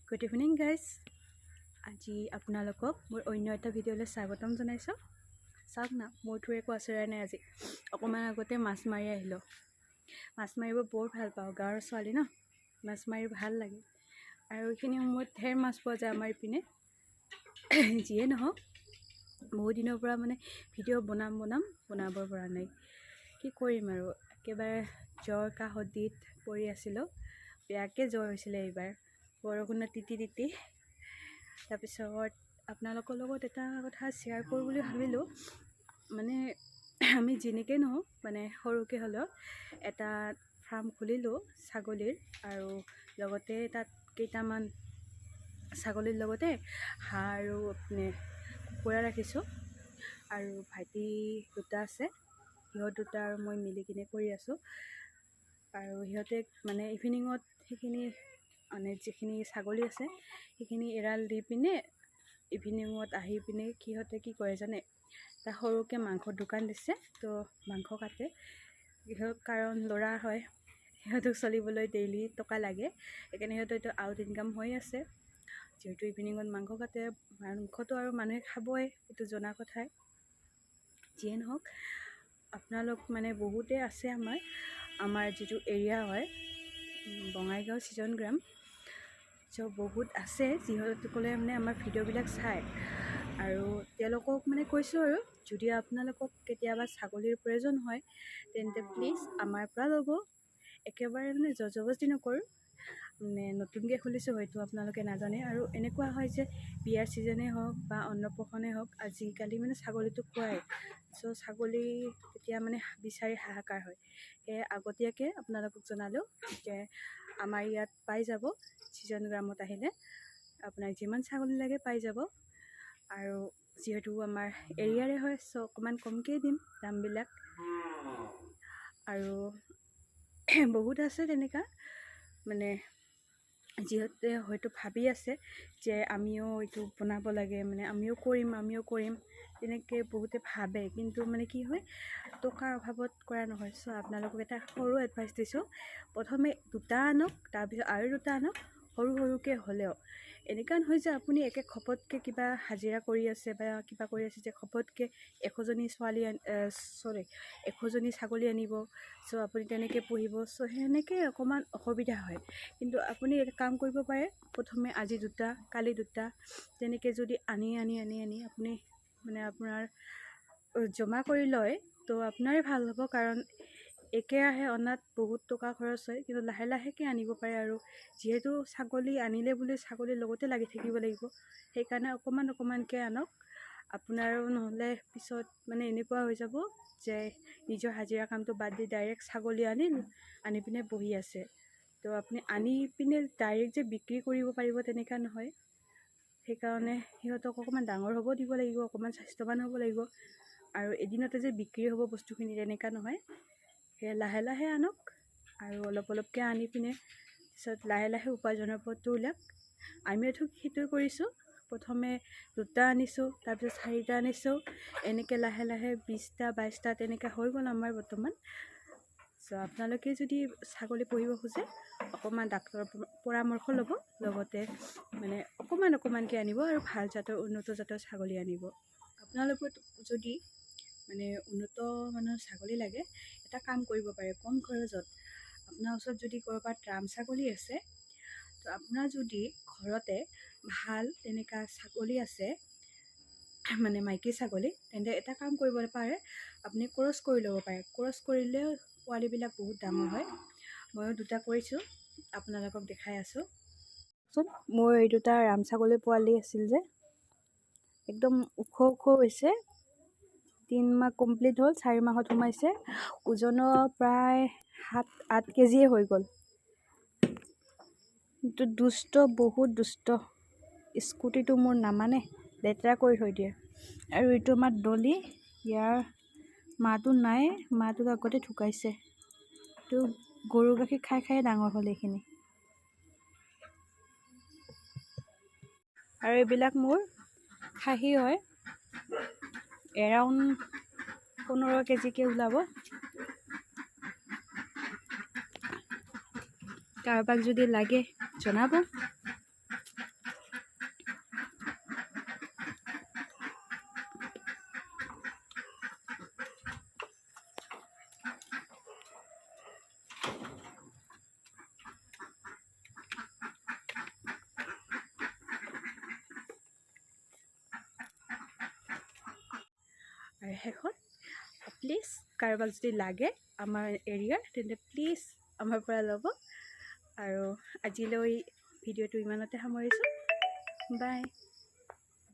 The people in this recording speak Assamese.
Good evening guys. আজি আপোনালোকক মোৰ অন্য এটা ভিডিঅ'লৈ স্বাগতম জনাইছোঁ। চাওক না, মোৰতো একো আচৰাই নাই। আজি অকণমান আগতে মাছ মাৰি আহিলোঁ। মাছ মাৰিব বৰ ভাল পাওঁ, গাঁৱৰ ছোৱালী ন, মাছ মাৰি ভাল লাগে। আৰু এইখিনি সময়ত ঢেৰ মাছ পোৱা যায় আমাৰ ইপিনে। যিয়ে নহওক, বহুত দিনৰ পৰা ভিডিঅ' বনাব পৰা নাই। কি কৰিম আৰু, একেবাৰে জ্বৰ কাহত পৰি আছিলোঁ। বেয়াকৈ জ্বৰ হৈছিলে এইবাৰ, বৰষুণত তিতি। তাৰপিছত আপোনালোকৰ লগত এটা কথা শ্বেয়াৰ কৰোঁ বুলি ভাবিলোঁ। আমি যেনেকৈ নহওক, সৰুকৈ হ'লেও এটা ফাৰ্ম খুলিলোঁ ছাগলীৰ। আৰু লগতে তাত কেইটামান ছাগলীৰ লগতে হাঁহ আৰু কুকুৰা ৰাখিছোঁ। আৰু ভাইটি দুটা আছে, সিহঁত দুটা আৰু মই মিলি কিনে কৰি আছোঁ। আৰু সিহঁতে ইভিনিঙত সেইখিনি যিখিনি ছাগলী আছে সেইখিনি এৰাল দি পিনে ইভিনিঙত আহি পিনে সিহঁতে কি কৰে জানে, এটা সৰুকৈ মাংসৰ দোকান দিছে। তো মাংস কাটে কাৰণ ল'ৰা হয়, সিহঁতক চলিবলৈ ডেইলি টকা লাগে। সেইকাৰণে সিহঁতৰ এইটো আউট ইনকাম হৈ আছে। যিহেতু ইভিনিঙত মাংস কাটে, মাংসটো আৰু মানুহে খাবই, এইটো জনা কথাই। যিয়ে নহওক, আপোনালোক বহুতেই আছে আমাৰ যিটো এৰিয়া হয় বঙাইগাঁও ছিজন গ্ৰাম। চ' বহুত আছে যিসকলে আমাৰ ভিডিঅ'বিলাক চায়। আৰু তেওঁলোকক কৈছোঁ, আৰু যদি আপোনালোকক কেতিয়াবা ছাগলীৰ প্ৰয়োজন হয় তেন্তে প্লিজ আমাৰ পৰা ল'ব। একেবাৰে জবৰদস্তি নকৰোঁ। নতুনকৈ খুলিছোঁ, হয়তো আপোনালোকে নাজানে। আৰু এনেকুৱা হয় যে বিয়াৰ ছিজনেই হওক বা অন্নপ্ৰসন্নেই হওক, আজিকালি ছাগলীটো খুৱায়। চ' ছাগলী তেতিয়া বিচাৰি হাহাকাৰ হয়। সেয়ে আগতীয়াকৈ আপোনালোকক জনালোঁ যে আমাৰ ইয়াত পাই যাব। ছিজন গ্ৰামত আহিলে আপোনাক যিমান ছাগলী লাগে পাই যাব। আৰু যিহেতু আমাৰ এৰিয়াৰে হয়, চ' অকণমান কমকৈ দিম দামবিলাক। আৰু বহুত আছে তেনেকুৱা, যিহঁতে হয়তো ভাবি আছে যে আমিও এইটো বনাব লাগে, আমিও কৰিম তেনেকৈ বহুতে ভাবে। কিন্তু কি হয়, টকাৰ অভাৱত কৰা নহয়। চ' আপোনালোকক এটা সৰু এডভাইচ দিছোঁ, প্ৰথমে দুটা আনক, তাৰপিছত আৰু দুটা আনক। সৰুকৈ হ'লেও এনেকুৱা নহয় যে আপুনি খপতকৈ কিবা হাজিৰা কৰি আছে বা কিবা কৰি আছে যে খপতকৈ 100জনী ছাগলী আনিব। চ' আপুনি তেনেকৈ পুহিব। চ' সেনেকৈ অকণমান অসুবিধা হয়। কিন্তু আপুনি এটা কাম কৰিব পাৰে, প্ৰথমে আজি দুটা, কালি দুটা, তেনেকৈ যদি আনি আপুনি আপোনাৰ জমা কৰি লয়, তো আপোনাৰে ভাল হ'ব। কাৰণ একেৰাহে অনাত বহুত টকা খৰচ হয়, কিন্তু লাহেকৈ আনিব পাৰে। আৰু যিহেতু ছাগলী আনিলে বুলি ছাগলীৰ লগতে লাগি থাকিব লাগিব, সেইকাৰণে অকণমানকৈ আনক। আপোনাৰো নহ'লে পিছত এনেকুৱা হৈ যাব যে নিজৰ হাজিৰা কামটো বাদ দি ডাইৰেক্ট ছাগলী আনি পিনে বহি আছে। তো আপুনি আনি পিনে ডাইৰেক্ট যে বিক্ৰী কৰিব পাৰিব তেনেকুৱা নহয়। সেইকাৰণে সিহঁতক অকণমান ডাঙৰ হ'ব দিব লাগিব, অকণমান স্বাস্থ্যৱান হ'ব লাগিব। আৰু এদিনতে যে বিক্ৰী হ'ব বস্তুখিনি তেনেকুৱা নহয়। সেয়ে লাহে আনক। আৰু অলপকৈ আনি পিনে পিছত লাহে উপাৰ্জনৰ পথটো উলিয়াওক। আমিওতো সেইটোৱে কৰিছোঁ। প্ৰথমে দুটা আনিছোঁ, তাৰপিছত 4টা আনিছোঁ। এনেকৈ লাহে 20টা 22টা তেনেকৈ হৈ গ'ল আমাৰ বৰ্তমান। চ' আপোনালোকে যদি ছাগলী পুহিব খোজে, অকণমান ডাক্তৰৰ পৰামৰ্শ ল'ব। লগতে অকণমানকৈ আনিব আৰু ভাল জাতৰ, উন্নত জাতৰ ছাগলী আনিব। আপোনালোকৰ যদি উন্নত মানৰ ছাগলী লাগে, এটা কাম কৰিব পাৰে। কম খৰচত আপোনাৰ ওচৰত যদি ক'ৰবাত ৰাম ছাগলী আছে, তো আপোনাৰ যদি ঘৰতে ভাল তেনেকুৱা ছাগলী আছে, মাইকী ছাগলী, তেন্তে এটা কাম কৰিব পাৰে, আপুনি ক্ৰছ কৰি ল'ব পাৰে। ক্ৰছ কৰিলেও পোৱালিবিলাক বহুত ডাঙৰ হয়। ময়ো দুটা কৰিছোঁ, আপোনালোকক দেখাই আছোঁ। মোৰ এই দুটা ৰাম ছাগলী পোৱালি আছিল যে একদম ওখ হৈছে। 3 মাহ কমপ্লিট হ'ল, 4 মাহত সোমাইছে। ওজনো প্ৰায় 7-8 কেজিয়ে হৈ গ'ল। কিন্তু বহুত দুষ্ট। স্কুটিটো মোৰ নামানে, লেতেৰা কৰি থৈ দিয়ে। আৰু এইটো আমাৰ ডলি, ইয়াৰ মাটো নাই, মাটো আগতে ঢুকাইছে। এইটো গৰু গাখীৰ খাই ডাঙৰ হ'ল এইখিনি। আৰু এইবিলাক মোৰ খাহী হয়, এৰাউণ্ড 15 কেজিকৈ ওলাব। কাৰোবাক যদি লাগে জনাব। শেষত প্লিজ কাৰোবাক যদি লাগে আমাৰ এৰিয়াৰ তেন্তে প্লিজ আমাৰ পৰা ল'ব। আৰু আজিলৈ ভিডিঅ'টো ইমানতে সামৰিছোঁ। বাই।